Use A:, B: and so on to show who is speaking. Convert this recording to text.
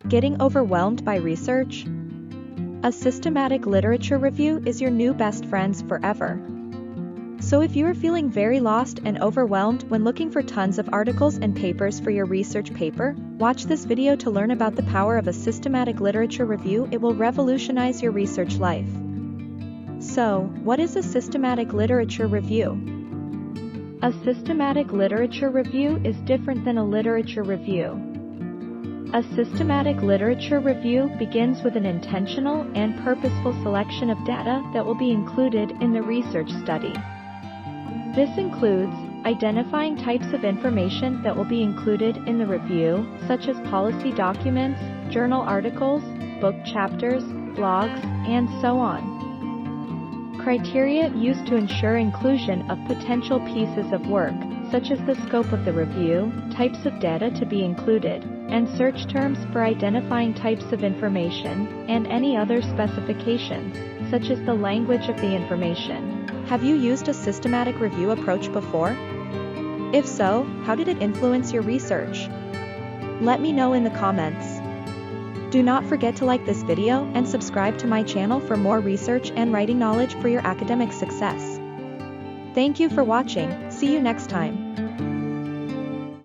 A: Getting overwhelmed by research? A systematic literature review is your new best friends forever. So if you are feeling very lost and overwhelmed when looking for tons of articles and papers for your research paper, watch this video to learn about the power of a systematic literature review. It will revolutionize your research life. So, what is a systematic literature review? A systematic literature review is different than a literature review. A systematic literature review begins with an intentional and purposeful selection of data that will be included in the research study. This includes identifying types of information that will be included in the review, such as policy documents, journal articles, book chapters, blogs, and so on. Criteria used to ensure inclusion of potential pieces of work, such as the scope of the review, types of data to be included, and search terms for identifying types of information, and any other specifications, such as the language of the information. Have you used a systematic review approach before? If so, how did it influence your research? Let me know in the comments. Do not forget to like this video and subscribe to my channel for more research and writing knowledge for your academic success. Thank you for watching. See you next time.